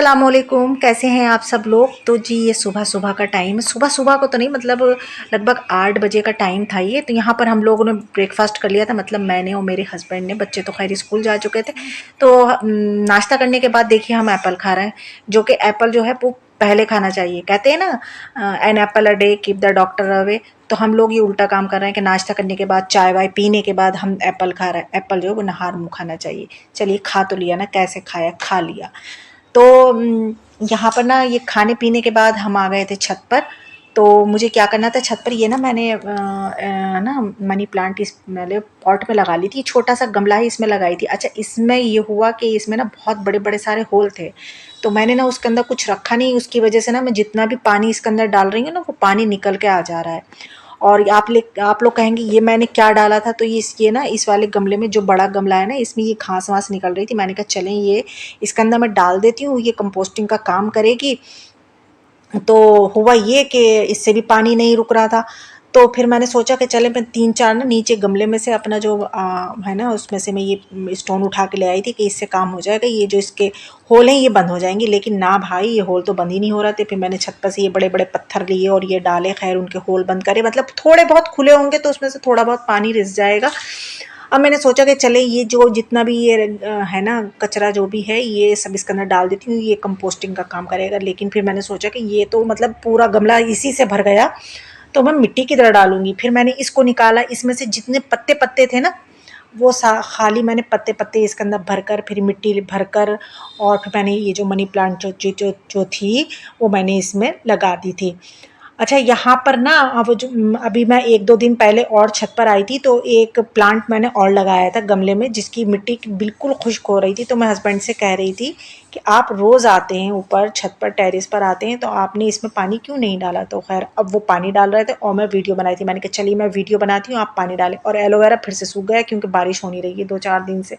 अस्सलामुअलैकुम, कैसे हैं आप सब लोग। तो जी ये सुबह सुबह का टाइम है, सुबह सुबह को तो नहीं, मतलब लगभग 8 बजे का टाइम था ये। तो यहाँ पर हम लोगों ने ब्रेकफास्ट कर लिया था, मतलब मैंने और मेरे हस्बैंड ने। बच्चे तो खैर स्कूल जा चुके थे। तो नाश्ता करने के बाद देखिए हम एप्पल खा रहे हैं, जो कि एप्पल जो है वो पहले खाना चाहिए। कहते हैं ना, an apple a day keep the doctor away. तो हम लोग ये उल्टा काम कर रहे हैं कि नाश्ता करने के बाद, चाय वाय पीने के बाद हम एप्पल खा रहे हैं। एप्पल जो है वो नहार मुँह खाना चाहिए। चलिए खा तो लिया ना, कैसे खाया, खा लिया। तो यहाँ पर ना ये खाने पीने के बाद हम आ गए थे छत पर। तो मुझे क्या करना था छत पर, ये ना मैंने ना मनी प्लांट इस मैंने पॉट में लगा ली थी। छोटा सा गमला ही इसमें लगाई थी। अच्छा, इसमें ये हुआ कि इसमें ना बहुत बड़े बड़े सारे होल थे। तो मैंने ना उसके अंदर कुछ रखा नहीं, उसकी वजह से ना मैं जितना भी पानी इसके अंदर डाल रही हूँ ना, वो पानी निकल के आ जा रहा है। और आप लोग कहेंगे ये मैंने क्या डाला था। तो ये ना इस वाले गमले में, जो बड़ा गमला है ना, इसमें ये घास वास निकल रही थी। मैंने कहा चलें ये इसके अंदर मैं डाल देती हूँ, ये कंपोस्टिंग का काम करेगी। तो हुआ ये कि इससे भी पानी नहीं रुक रहा था। तो फिर मैंने सोचा कि चले मैं 3-4 ना नीचे गमले में से अपना जो है ना, उसमें से मैं ये स्टोन उठा के ले आई थी कि इससे काम हो जाएगा, ये जो इसके होल हैं ये बंद हो जाएंगे। लेकिन ना भाई, ये होल तो बंद ही नहीं हो रहे थे। फिर मैंने छत पर से ये बड़े बड़े पत्थर लिए और ये डाले, खैर उनके होल बंद करे। मतलब थोड़े बहुत खुले होंगे तो उसमें से थोड़ा बहुत पानी रिस जाएगा। अब मैंने सोचा कि चले ये जो जितना भी ये है ना कचरा जो भी है, ये सब इसके अंदर डाल देती हूँ, ये कंपोस्टिंग का काम करेगा। लेकिन फिर मैंने सोचा कि ये तो मतलब पूरा गमला इसी से भर गया, तो मैं मिट्टी की तरह डालूंगी। फिर मैंने इसको निकाला, इसमें से जितने पत्ते पत्ते थे ना, वो खाली मैंने पत्ते पत्ते इसके अंदर भरकर, फिर मिट्टी भरकर, और फिर मैंने ये जो मनी प्लांट जो थी वो मैंने इसमें लगा दी थी। अच्छा, यहाँ पर ना अब जो अभी मैं 1-2 दिन पहले और छत पर आई थी, तो एक प्लांट मैंने और लगाया था गमले में, जिसकी मिट्टी बिल्कुल खुश्क हो रही थी। तो मैं हस्बैंड से कह रही थी कि आप रोज़ आते हैं ऊपर छत पर, टेरेस पर आते हैं, तो आपने इसमें पानी क्यों नहीं डाला। तो खैर अब वो पानी डाल रहे थे और मैं वीडियो बनाई थी। मैंने कहा चलिए मैं वीडियो बनाती हूँ, आप पानी डालें। और एलोवेरा फिर से सूख गया, क्योंकि बारिश हो नहीं रही है 2-4 दिन से।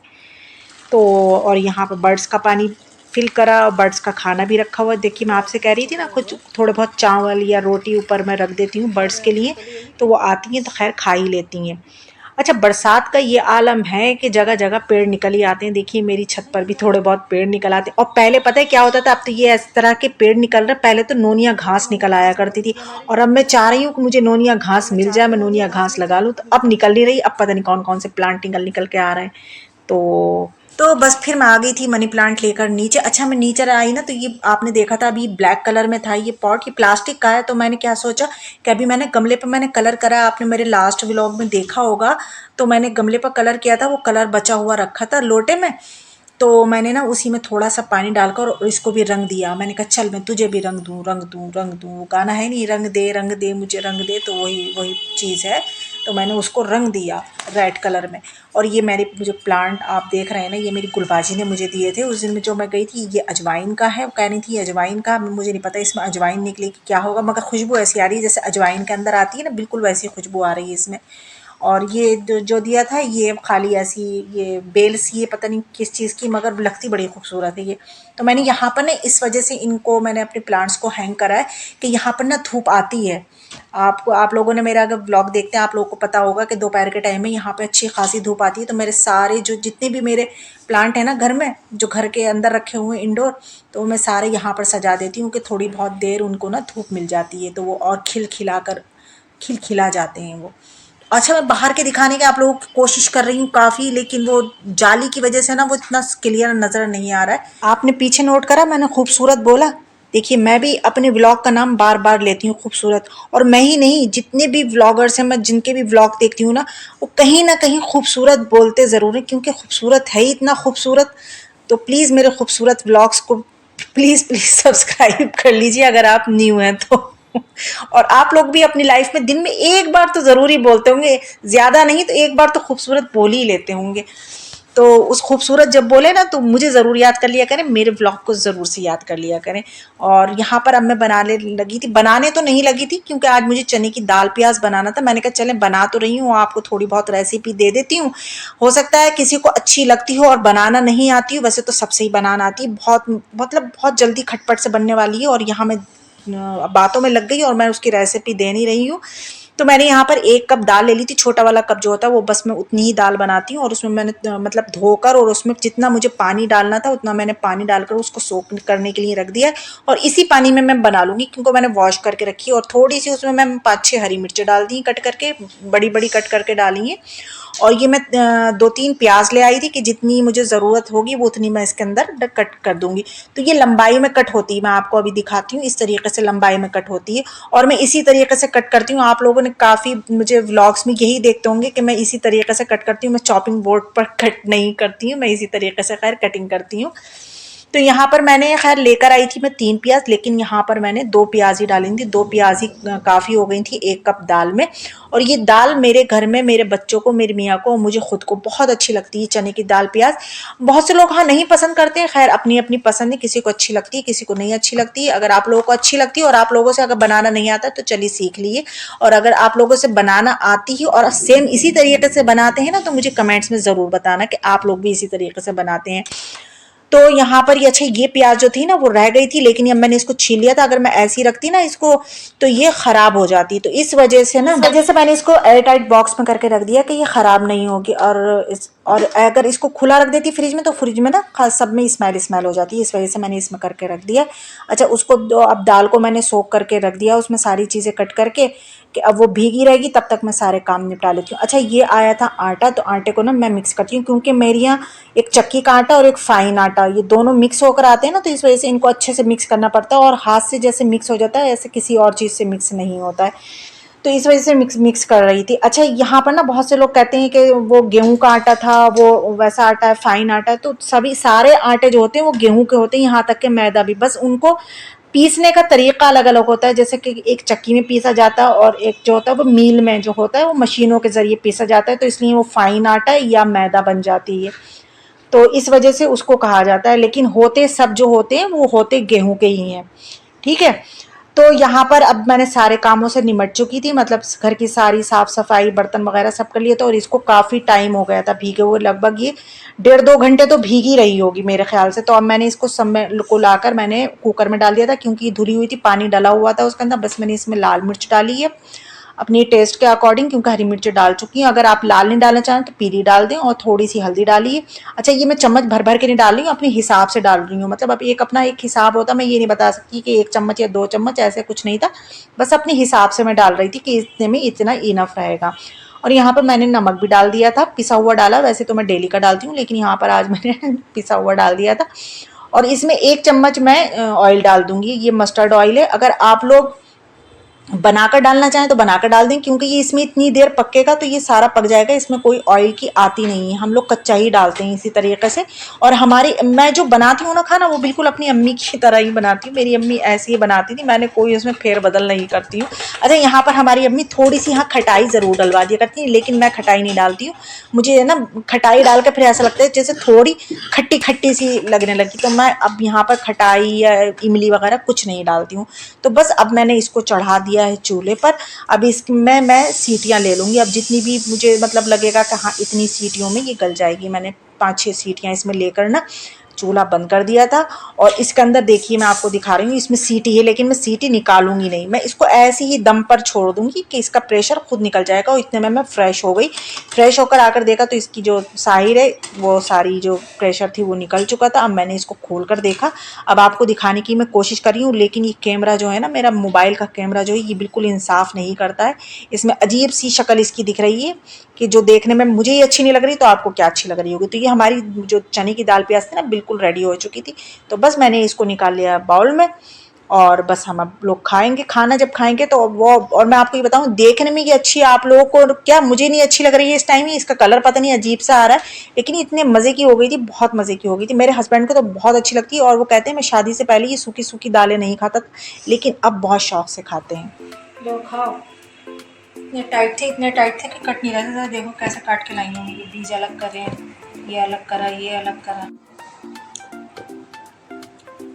तो और यहाँ पर बर्ड्स का पानी फिल करा, और बर्ड्स का खाना भी रखा हुआ है। देखिए मैं आपसे कह रही थी ना, कुछ थोड़े बहुत चावल या रोटी ऊपर मैं रख देती हूँ बर्ड्स के लिए, तो वो आती हैं तो खैर खा ही लेती हैं। अच्छा, बरसात का ये आलम है कि जगह जगह पेड़ निकल ही आते हैं। देखिए मेरी छत पर भी थोड़े बहुत पेड़ निकल आते हैं। और पहले पता है क्या होता था, अब तो ये इस तरह के पेड़ निकल रहे, पहले तो नोनिया घास निकल आया करती थी। और अब मैं चाह रही हूँ कि मुझे नोनिया घास मिल जाए, मैं नोनिया घास लगा लूँ। तो अब निकल नहीं रही, अब पता नहीं कौन कौन से प्लांट निकल निकल के आ रहे हैं। तो बस फिर मैं आ गई थी मनी प्लांट लेकर नीचे। अच्छा, मैं नीचे आई ना, तो ये आपने देखा था अभी ब्लैक कलर में था ये पॉट, ये प्लास्टिक का है। तो मैंने क्या सोचा कि अभी मैंने गमले पर मैंने कलर करा, आपने मेरे लास्ट व्लॉग में देखा होगा। तो मैंने गमले पर कलर किया था, वो कलर बचा हुआ रखा था लोटे में। तो मैंने ना उसी में थोड़ा सा पानी डालकर और इसको भी रंग दिया। मैंने कहा चल मैं तुझे भी रंग दूँ, रंग दूँ, रंग दूँ। वो गाना है नहीं, रंग दे मुझे रंग दे, तो वही वही चीज़ है। तो मैंने उसको रंग दिया रेड कलर में। और ये मेरे जो प्लांट आप देख रहे हैं ना, ये मेरी गुलबाजी ने मुझे दिए थे उस दिन जो मैं गई थी। ये अजवाइन का है, वो कह रही थी अजवाइन का, मुझे नहीं पता इसमें अजवाइन निकले कि क्या होगा, मगर खुशबू ऐसी आ रही है जैसे अजवाइन के अंदर आती है ना, बिल्कुल वैसी खुशबू आ रही है इसमें। और ये जो दिया था ये खाली ऐसी, ये बेल सी, ये पता नहीं किस चीज़ की, मगर लगती बड़ी खूबसूरत है ये। तो मैंने यहाँ पर ना इस वजह से इनको मैंने अपने प्लांट्स को हैंग करा है कि यहाँ पर ना धूप आती है। आप लोगों ने मेरा अगर ब्लॉग देखते हैं, आप लोगों को पता होगा कि दोपहर के टाइम में यहाँ पे अच्छी खासी धूप आती है। तो मेरे सारे जो जितने भी मेरे प्लांट हैं ना घर में, जो घर के अंदर रखे हुए हैं इंडोर, तो मैं सारे यहाँ पर सजा देती हूँ कि थोड़ी बहुत देर उनको ना धूप मिल जाती है, तो वो और खिलखिला जाते हैं वो। अच्छा, मैं बाहर के दिखाने की आप लोगों की कोशिश कर रही हूँ काफ़ी, लेकिन वो जाली की वजह से ना वो इतना क्लियर नज़र नहीं आ रहा है। आपने पीछे नोट करा मैंने खूबसूरत बोला। देखिए मैं भी अपने व्लॉग का नाम बार बार लेती हूँ खूबसूरत। और मैं ही नहीं, जितने भी व्लॉगर्स हैं, मैं जिनके भी व्लॉग देखती हूँ वो कहीं ना कहीं खूबसूरत बोलते ज़रूर हैं, क्योंकि खूबसूरत है ही इतना खूबसूरत। तो प्लीज़ मेरे खूबसूरत व्लॉग्स को प्लीज़ प्लीज़ सब्सक्राइब कर लीजिए अगर आप न्यू हैं तो। और आप लोग भी अपनी लाइफ में दिन में एक बार तो ज़रूर ही बोलते होंगे, ज़्यादा नहीं तो एक बार तो खूबसूरत बोल ही लेते होंगे। तो उस खूबसूरत जब बोले ना, तो मुझे ज़रूर याद कर लिया करें, मेरे ब्लॉग को ज़रूर से याद कर लिया करें। और यहाँ पर अब मैं बनाने तो नहीं लगी थी, क्योंकि आज मुझे चने की दाल प्याज बनाना था। मैंने कहा चलें बना तो रही हूँ, आपको थोड़ी बहुत रेसिपी दे देती हूँ, हो सकता है किसी को अच्छी लगती हो और बनाना नहीं आती हो। वैसे तो सबसे ही बनाना आती है, बहुत मतलब बहुत जल्दी खटपट से बनने वाली है। और यहाँ मैं बातों में लग गई और मैं उसकी रेसिपी दे नहीं रही हूँ। तो मैंने यहाँ पर 1 कप दाल ले ली थी, छोटा वाला कप जो होता है वो, बस मैं उतनी ही दाल बनाती हूँ। और उसमें मैंने मतलब धोकर और उसमें जितना मुझे पानी डालना था उतना मैंने पानी डालकर उसको सोक करने के लिए रख दिया है। और इसी पानी में मैं बना लूँगी क्योंकि मैंने वॉश करके रखी है। और थोड़ी-सी उसमें मैं 5-6 हरी मिर्च डाल दी कट करके, बड़ी-बड़ी कट करके डाली हैं। और ये मैं 2-3 प्याज ले आई थी कि जितनी मुझे ज़रूरत होगी वो उतनी मैं इसके अंदर कट कर दूँगी। तो ये लंबाई में कट होती है, मैं आपको अभी दिखाती हूँ, इस तरीके से लंबाई में कट होती है। और मैं इसी तरीके से कट करती हूँ। आप लोगों ने काफ़ी मुझे व्लॉग्स में यही देखते होंगे कि मैं इसी तरीके से कट करती हूँ, मैं चॉपिंग बोर्ड पर कट नहीं करती हूँ, मैं इसी तरीके से खैर कटिंग करती हूँ। तो यहाँ पर मैंने खैर लेकर आई थी मैं 3 प्याज, लेकिन यहाँ पर मैंने 2 प्याज ही डाली थी, 2 प्याज ही काफ़ी हो गई थी 1 कप दाल में। और ये दाल मेरे घर में मेरे बच्चों को, मेरी मियाँ को, मुझे खुद को बहुत अच्छी लगती है चने की दाल प्याज। बहुत से लोग हाँ नहीं पसंद करते हैं, खैर अपनी अपनी पसंद है, किसी को अच्छी लगती है, किसी को नहीं अच्छी लगती है। अगर आप लोगों को अच्छी लगती है और आप लोगों से अगर बनाना नहीं आता तो चलिए सीख लिए। और अगर आप लोगों से बनाना आती है और सेम इसी तरीके से बनाते हैं ना, तो मुझे कमेंट्स में ज़रूर बताना कि आप लोग भी इसी तरीके से बनाते हैं। तो यहाँ पर ये अच्छा, ये प्याज जो थी ना वो रह गई थी, लेकिन अब मैंने इसको छील लिया था। अगर मैं ऐसी रखती ना इसको तो ये खराब हो जाती, तो इस वजह से मैंने इसको एयर टाइट बॉक्स में करके रख दिया कि ये खराब नहीं होगी। और अगर इसको खुला रख देती फ्रिज में तो फ्रिज में ना सब में स्मेल हो जाती है, इस वजह से मैंने इसमें करके रख दिया। अच्छा, उसको अब दाल को मैंने सोख करके रख दिया उसमें सारी चीज़ें कट करके, कि अब वो भीगी रहेगी, तब तक मैं सारे काम निपटा लेती हूँ। अच्छा, ये आया था आटा, तो आटे को ना मैं मिक्स करती हूँ क्योंकि मेरे यहाँ एक चक्की का आटा और एक फाइन आटा, ये दोनों मिक्स होकर आते हैं ना, तो इस वजह से इनको अच्छे से मिक्स करना पड़ता है। और हाथ से जैसे मिक्स हो जाता है ऐसे किसी और चीज़ से मिक्स नहीं होता है, तो इस वजह से मिक्स कर रही थी। अच्छा, यहाँ पर ना बहुत से लोग कहते हैं कि वो गेहूं का आटा था, वो वैसा आटा है, फाइन आटा है। तो सभी सारे आटे जो होते हैं वो गेहूं के होते हैं, यहाँ तक के मैदा भी, बस उनको पीसने का तरीका अलग अलग होता है। जैसे कि एक चक्की में पीसा जाता है और एक जो होता है वो मील में जो होता है वो मशीनों के ज़रिए पीसा जाता है, तो इसलिए वो फाइन आटा या मैदा बन जाती है, तो इस वजह से उसको कहा जाता है। लेकिन होते सब जो होते हैं वो होते गेहूं के ही हैं, ठीक है। तो यहाँ पर अब मैंने सारे कामों से निमट चुकी थी, मतलब घर की सारी साफ सफाई, बर्तन वगैरह सब कर लिए थे। और इसको काफ़ी टाइम हो गया था भीगे हुए, लगभग ये 1.5-2 घंटे तो भीगी रही होगी मेरे ख्याल से। तो अब मैंने इसको समय को लाकर मैंने कुकर में डाल दिया था क्योंकि ये धुली हुई थी, पानी डला हुआ था उसके अंदर। बस मैंने इसमें लाल मिर्च डाली है अपनी टेस्ट के अकॉर्डिंग, क्योंकि हरी मिर्च डाल चुकी हैं। अगर आप लाल नहीं डालना चाहें तो पीली डाल दें, और थोड़ी सी हल्दी डालिए। अच्छा, ये मैं चम्मच भर भर के नहीं डाल रही हूँ, अपने हिसाब से डाल रही हूँ, मतलब अब एक अपना एक हिसाब होता, मैं ये नहीं बता सकती कि 1 चम्मच या 2 चम्मच, ऐसे कुछ नहीं था, बस अपने हिसाब से मैं डाल रही थी कि इतने में इतना इनफ रहेगा। और यहाँ पर मैंने नमक भी डाल दिया था, पिसा हुआ डाला, वैसे तो मैं डेली का डालती हूँ लेकिन यहाँ पर आज मैंने पिसा हुआ डाल दिया था। और इसमें 1 चम्मच मैं ऑयल डाल दूंगी, ये मस्टर्ड ऑयल है। अगर आप लोग बनाकर डालना चाहें तो बनाकर डाल दें, क्योंकि ये इसमें इतनी देर पकेगा तो ये सारा पक जाएगा, इसमें कोई ऑयल की आती नहीं है, हम लोग कच्चा ही डालते हैं इसी तरीके से। और मैं जो बनाती हूँ ना खाना, वो बिल्कुल अपनी अम्मी की तरह ही बनाती हूँ, मेरी अम्मी ऐसी ही बनाती थी, मैंने कोई उसमें फेर बदल नहीं करती हूँ। अच्छा, यहाँ पर हमारी अम्मी थोड़ी सी यहाँ खटाई ज़रूर डलवा दिया करती है, लेकिन मैं खटाई नहीं डालती हूँ, मुझे ना खटाई डाल कर फिर ऐसा लगता है जैसे थोड़ी खट्टी खट्टी सी लगने लगी, तो मैं अब यहाँ पर खटाई या इमली वगैरह कुछ नहीं डालती हूँ। तो बस अब मैंने इसको चढ़ा दिया है चूल्हे पर। अब इसमें मैं सीटियाँ ले लूँगी, अब जितनी भी मुझे मतलब लगेगा कि हाँ इतनी सीटियों में ये गल जाएगी। मैंने 5-6 सीटियाँ इसमें लेकर ना चूल्हा बंद कर दिया था। और इसके अंदर देखिए मैं आपको दिखा रही हूँ, इसमें सीटी है, लेकिन मैं सीटी निकालूंगी नहीं, मैं इसको ऐसे ही दम पर छोड़ दूंगी कि इसका प्रेशर खुद निकल जाएगा। और इतने में मैं फ्रेश हो गई, फ्रेश होकर आकर देखा तो इसकी जो साहिर है वो सारी जो प्रेशर थी वो निकल चुका था। अब मैंने इसको खोल कर देखा, अब आपको दिखाने की मैं कोशिश कर रही हूँ, लेकिन ये कैमरा जो है ना, मेरा मोबाइल का कैमरा जो है, ये बिल्कुल इंसाफ नहीं करता है, इसमें अजीब सी शक्ल इसकी दिख रही है कि जो देखने में मुझे ही अच्छी नहीं लग रही, तो आपको क्या अच्छी लग रही होगी। तो ये हमारी जो चने की दाल प्याज थी ना, बिल्कुल रेडी हो चुकी थी। तो बस मैंने इसको निकाल लिया बाउल में, और बस हम अब लोग खाएंगे। खाना जब खाएंगे तो वो, और मैं आपको ये बताऊं, देखने में ये अच्छी है, आप लोगों को क्या, मुझे नहीं अच्छी लग रही है इस टाइम ही, इसका कलर पता नहीं अजीब सा आ रहा है, लेकिन इतने मज़े की हो गई थी, बहुत मज़े की हो गई थी। मेरे हस्बैंड को तो बहुत अच्छी लगती है, और वो कहते हैं मैं शादी से पहले ये सूखी सूखी दालें नहीं खाता था, लेकिन अब बहुत शौक से खाते हैं। लो खाओ। इतने टाइट थे कि कट नहीं रहे थे। देखो कैसे काट के लाई हूँ, ये बीज अलग कर रहे हैं, ये अलग करा, ये अलग करा।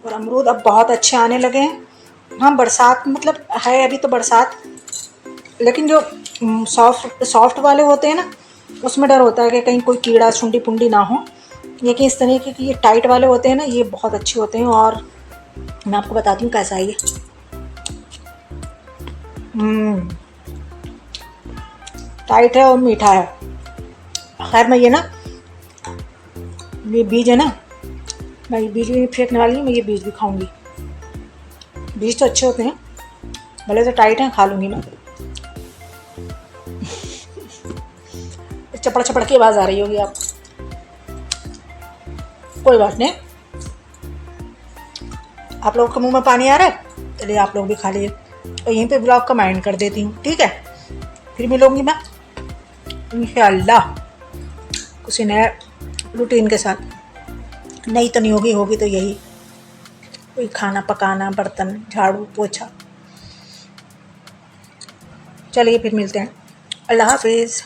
और अमरूद अब बहुत अच्छे आने लगे हैं। हाँ, बरसात मतलब है अभी तो बरसात, लेकिन जो सॉफ्ट वाले होते हैं ना, उसमें डर होता है कि कहीं कोई कीड़ा सुंडी पुंडी ना हो, लेकिन इस तरीके के ये टाइट वाले होते हैं ना, ये बहुत अच्छे होते हैं। और मैं आपको बताती हूँ कैसा है ये। टाइट है और मीठा है। खैर मैं ये ना, ये बीज है ना, मैं ये बीज भी नहीं फेंकने वाली हूँ, मैं ये बीज भी खाऊंगी। बीज तो अच्छे होते हैं, भले तो टाइट हैं, खा लूँगी मैं। चपड़ चपड़ की आवाज़ आ रही होगी आप, कोई बात नहीं। आप लोगों के मुंह में पानी आ रहा है, चलिए आप लोग भी खा लिए। और यहीं पे ब्लॉग का माइंड कर देती हूँ, ठीक है। फिर मिलूँगी मैं इंशाअल्लाह किसी नए रूटीन के साथ। नहीं तो नहीं होगी, होगी तो यही कोई खाना पकाना, बर्तन, झाड़ू पोछा। चलिए फिर मिलते हैं। अल्लाह हाफिज़।